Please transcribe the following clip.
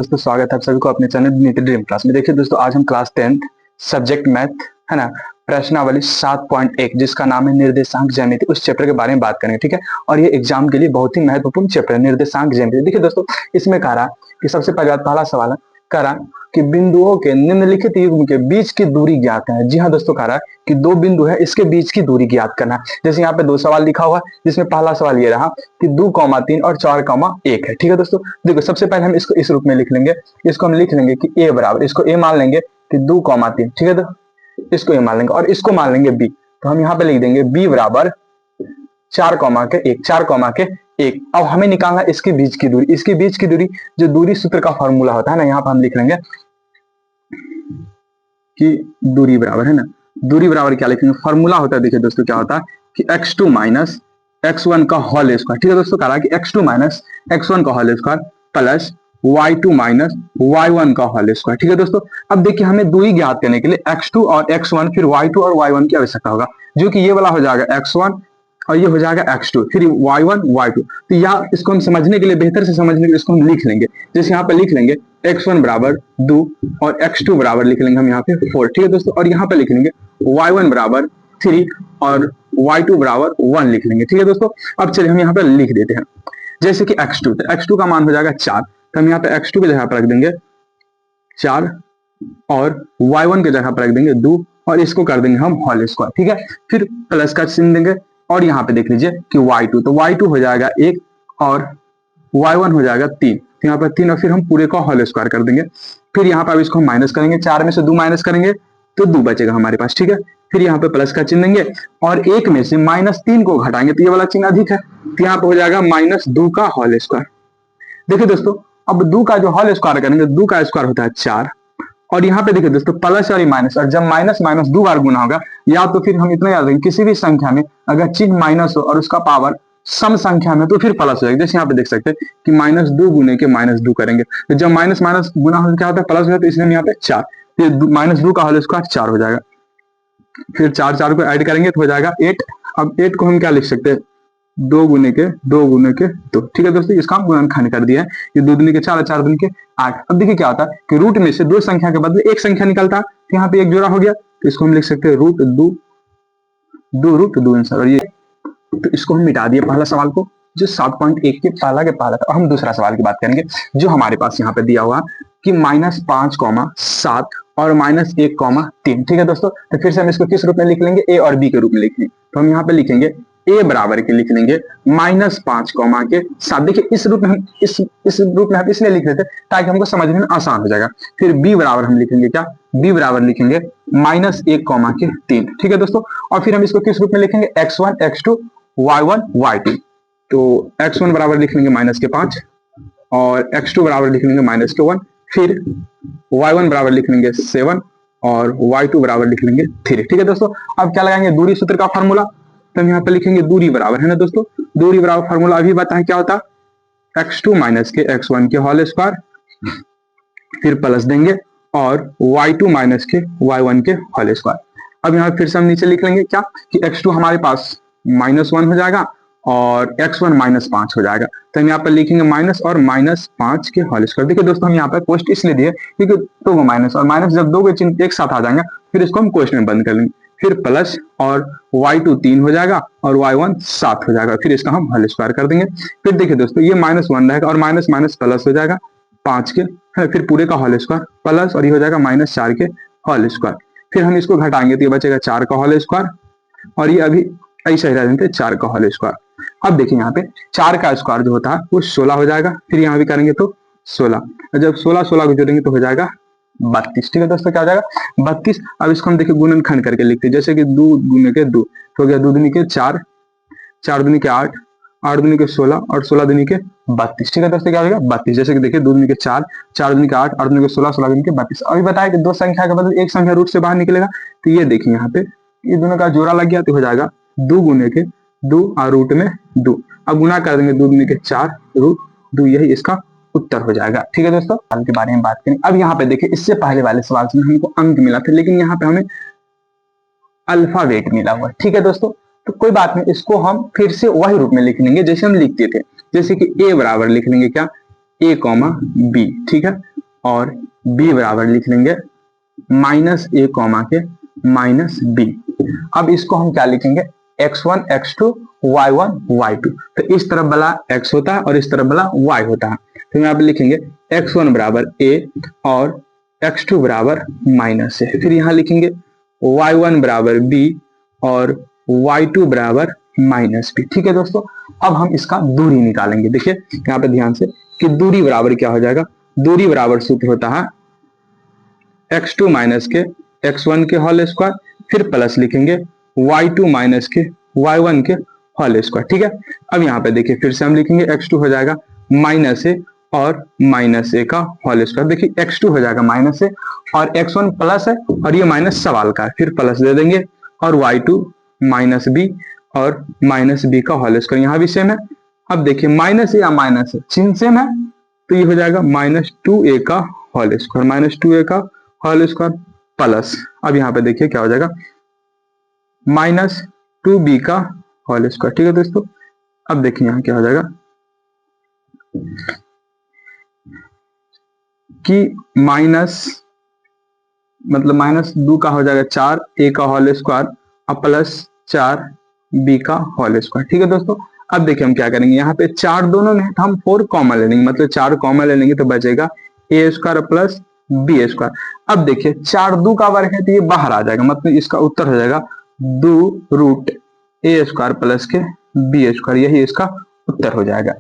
दोस्तों स्वागत है आप सभी को अपने चैनल नीति ड्रीम क्लास में। देखिए दोस्तों, आज हम क्लास 10th सब्जेक्ट मैथ है ना, प्रश्नावली 7.1 जिसका नाम है निर्देशांक ज्यामिति, उस चैप्टर के बारे में बात करेंगे। ठीक है, और ये एग्जाम के लिए बहुत ही महत्वपूर्ण चैप्टर है निर्देशांक ज्यामिति। देखिए दोस्तों, इसमें कह रहा कि सबसे पहला सवाल है, कह रहा कि बिंदुओं के निम्नलिखित युग्म के बीच की दूरी ज्ञात करना है। जी हाँ दोस्तों, कह रहा है कि दो बिंदु है, इसके बीच की दूरी ज्ञात करना है। जैसे यहाँ पे दो सवाल लिखा हुआ है, जिसमें पहला सवाल ये रहा कि 2,3 और 4,1 है। ठीक है दोस्तों, देखो सबसे पहले हम इसको इस रूप में लिख लेंगे। इसको हम लिख लेंगे कि a बराबर, इसको a मान लेंगे कि 2,3। ठीक है, तो इसको a मान लेंगे और इसको मान लेंगे b। तो हम यहाँ पे लिख देंगे b बराबर 4,1। अब हमें निकालना इसके बीच की दूरी। इसके बीच की दूरी, जो दूरी सूत्र का फॉर्मूला होता है ना, यहाँ पर हम लिख लेंगे कि दूरी बराबर है ना, दूरी बराबर क्या लिखेंगे, फॉर्मूला होता है। देखिए दोस्तों क्या होता है कि x2 माइनस x1 का होल स्क्वायर। ठीक है दोस्तों, कह रहा है कि x2 माइनस x1 का whole square plus y2 minus y1 का होल स्क्वायर। ठीक है दोस्तों, अब देखिए हमें दूरी ज्ञात करने के लिए x2 और x1 फिर y2 और y1 की आवश्यकता होगा, जो कि ये वाला हो जाएगा x1 और ये हो जाएगा x2, फिर y1 y2। तो यहाँ इसको हम समझने के लिए, बेहतर से समझने के लिए इसको हम लिख लेंगे। जैसे यहाँ पे लिख लेंगे x1 बराबर 2 और x2 बराबर लिख लेंगे हम यहाँ पे 4। ठीक है दोस्तों, और यहाँ पे लिख लेंगे y1 बराबर 3 और y2 बराबर 1 लिख लेंगे। ठीक है दोस्तों, अब चलिए हम यहाँ पे लिख देते हैं। जैसे कि x2, तो x2 का मान हो जाएगा 4, तो हम यहाँ पे x2 की जगह पर रख देंगे 4 और y1 की जगह पर रख देंगे 2 और इसको कर देंगे हम होल स्क्वायर। ठीक है, फिर प्लस का चिन्ह देंगे और यहाँ पे देख लीजिए कि y2, तो y2 हो जाएगा 1 और y1 हो जाएगा 3। तो यहाँ पर 3 और फिर हम पूरे का होल स्क्वायर कर देंगे। फिर यहाँ पर अब इसको हम माइनस करेंगे, 4 में से 2 माइनस करेंगे तो 2 बचेगा हमारे पास। ठीक है, फिर यहाँ पे प्लस का चिन्ह देंगे और 1 में से -3 को घटाएंगे तो ये वाला चिन्ह अधिक है, तो यहाँ पे हो जाएगा -2 का होल स्क्वायर। देखिए दोस्तों, अब 2 का जो होल स्क्वायर करेंगे, 2 का स्क्वायर होता है 4 और यहाँ पे देखिए दोस्तों प्लस और माइनस, और जब माइनस माइनस 2 बार गुना होगा, या तो फिर हम इतना याद रखेंगे किसी भी संख्या में अगर चिन्ह माइनस हो और उसका पावर सम संख्या में तो फिर प्लस हो जाएगा। जैसे यहाँ पे देख सकते हैं कि -2 गुने के -2 करेंगे, तो जब माइनस माइनस गुना हो क्या होता है, प्लस हो जाता है, तो इसलिए हम यहाँ पे 4, फिर -2 का होल स्क्वायर 4 हो जाएगा। फिर 4 को ऐड करेंगे तो हो जाएगा 8। अब 8 को हम क्या लिख सकते हैं, 2 गुने के 2। ठीक है दोस्तों, इसका हम गुणनखंड कर दिया है, ये 2 दूनी के 4 और 4 दूनी के 8। अब देखिए क्या होता है कि रूट में से 2 संख्या के बदले एक संख्या निकलता है, तो यहाँ पे एक जोड़ा हो गया, तो इसको हम लिख सकते हैं √2 आंसर। और ये तो इसको हम मिटा दिए पहला सवाल को, जो 7.1 के पहला था। अब हम दूसरा सवाल की बात करेंगे, जो हमारे पास यहाँ पे दिया हुआ कि -5,7 और -1,3। ठीक है दोस्तों, तो फिर से हम इसको किस रूप में लिख लेंगे, a और b के रूप में लिखेंगे। तो हम यहाँ पे लिखेंगे a बराबर के लिख लेंगे -5,7। देखिए इस रूप में हम इस रूप में हम इसलिए लिख लेते ताकि हमको समझने में आसान हो जाएगा। फिर b बराबर हम लिखेंगे क्या, b बराबर लिखेंगे -1,3। ठीक है दोस्तों, और फिर हम इसको किस रूप में लिखेंगे, x1 x2 y1 y2। तो x1 बराबर लिख लेंगे -5 और x2 बराबर लिख लेंगे -1, फिर y1 बराबर लिख लेंगे 7 और y2 बराबर लिख लेंगे 3। ठीक है दोस्तों, अब क्या लगाएंगे, दूरी सूत्र का फॉर्मूला। तो हम यहाँ पे लिखेंगे दूरी बराबर है ना दोस्तों, दूरी बराबर फॉर्मूला अभी बताएं क्या होता है, x2 माइनस के x1 के होल स्क्वायर, फिर प्लस देंगे और y2 माइनस के y1 के होल स्क्वायर। अब यहाँ फिर से हम नीचे लिख लेंगे क्या कि x2 हमारे पास -1 हो जाएगा और x1 -5 हो जाएगा। तो हम यहाँ पर लिखेंगे माइनस और -5 के होल स्क्वायर। देखिए दोस्तों, हम यहाँ पर कोष्ट इसलिए दिए क्योंकि 2 माइनस और माइनस जब 2 के चिन्ह एक साथ आ जाएंगे, फिर इसको हम कोष्ट में बंद कर लेंगे। फिर प्लस और y2 3 हो जाएगा और y1 7 हो जाएगा, फिर इसका हम होल स्क्वायर कर देंगे। फिर देखिए दोस्तों, ये -1 रहेगा और माइनस माइनस प्लस हो जाएगा 5 के, फिर पूरे का होल स्क्वायर प्लस और ये हो जाएगा -4 के होल स्क्वायर। फिर हम इसको घटाएंगे तो ये बचेगा 4 का होल स्क्वायर और ये अभी ऐसे ही रह जाते 4 का होल स्क्वायर। अब देखिए यहाँ पे 4 का स्क्वायर जो होता है वो 16 हो जाएगा, फिर यहाँ भी करेंगे तो 16, जब 16 को जोड़ेंगे तो हो जाएगा 32। ठीक है दोस्तों, क्या हो जाएगा 32। अब इसको हम देखिए गुणनखंड करके लिखते हैं, जैसे कि 2 गुने के 2 तो हो गया 2 दूनी के 4, 4 दूनी के 8, 8 दूनी के 16 और 16 दूनी के 32। ठीक है दोस्तों, क्या हो गया 32। जैसे कि देखिए 2 दूनी के 4, 4 दूनी के 8, 8 दूनी के 16, 16 दूनी के 32। अभी बताया कि 2 संख्या के बदले एक संख्या रूट से बाहर निकलेगा, तो ये देखिए यहाँ पे ये दोनों का जोड़ा लग गया तो हो जाएगा 2 गुने के 2 और रूट में 2। अब गुना कर देंगे 2 दूनी के 4 √2, यही इसका उत्तर हो जाएगा। ठीक है दोस्तों, सवाल के बारे में बात करें। अब यहाँ पे देखिए इससे पहले वाले सवाल से हमको अंक मिला था, लेकिन यहाँ पे हमें अल्फाबेट मिला हुआ। ठीक है दोस्तों, तो कोई बात नहीं, इसको हम फिर से वही रूप में लिख लेंगे जैसे हम लिखते थे। जैसे कि a बराबर लिख लेंगे क्या, a, b। ठीक है, और b बराबर लिख लेंगे माइनस ए कॉमा के माइनस बी। अब इसको हम क्या लिखेंगे, x1 x2 y1 y2। तो इस तरफ वाला x होता है और इस तरफ वाला y होता है। तो यहाँ पे लिखेंगे x1 बराबर a और x2 बराबर माइनस ए। फिर यहाँ लिखेंगे y1 बराबर b और y2 बराबर माइनस बी। ठीक है दोस्तों, अब हम इसका दूरी निकालेंगे। देखिए यहाँ पे ध्यान से कि दूरी बराबर क्या हो जाएगा, दूरी बराबर सूत्र होता है x2 माइनस के x1 के होल स्क्वायर, फिर प्लस लिखेंगे y2 माइनस के y1 के होल स्क्वायर। ठीक है, अब यहाँ पे देखिए फिर से हम लिखेंगे x2 हो जाएगा माइनस ए और माइनस ए का होल स्क्वायर। देखिए x2 हो जाएगा माइनस ए और x1 प्लस है और ये माइनस सवाल का है, फिर प्लस दे देंगे और y2 माइनस बी और माइनस बी का होल स्क्वायर। यहाँ भी सेम है। अब देखिए माइनस ए या माइनस है, चिन्ह सेम है, तो ये हो जाएगा माइनस 2a का होल स्क्वायर, माइनस 2a का होल स्क्वायर प्लस, अब यहाँ पे देखिए क्या हो जाएगा माइनस 2b का होल स्क्वायर। ठीक है दोस्तों, अब देखिए यहाँ क्या हो जाएगा कि माइनस मतलब माइनस 2 का हो जाएगा 4a का होल स्क्वायर और प्लस 4b का होल स्क्वायर। ठीक है दोस्तों, अब देखिए हम क्या करेंगे, यहाँ पे 4 दोनों में तो हम 4 कॉमन ले लेंगे, मतलब 4 कॉमन ले लेंगे तो बचेगा a square plus B square. अब देखिए 4 2 का वर्ग है तो ये बाहर आ जाएगा, मतलब इसका उत्तर हो जाएगा 2 रूट a स्क्वायर प्लस के बी स्क्वायर, यही इसका उत्तर हो जाएगा।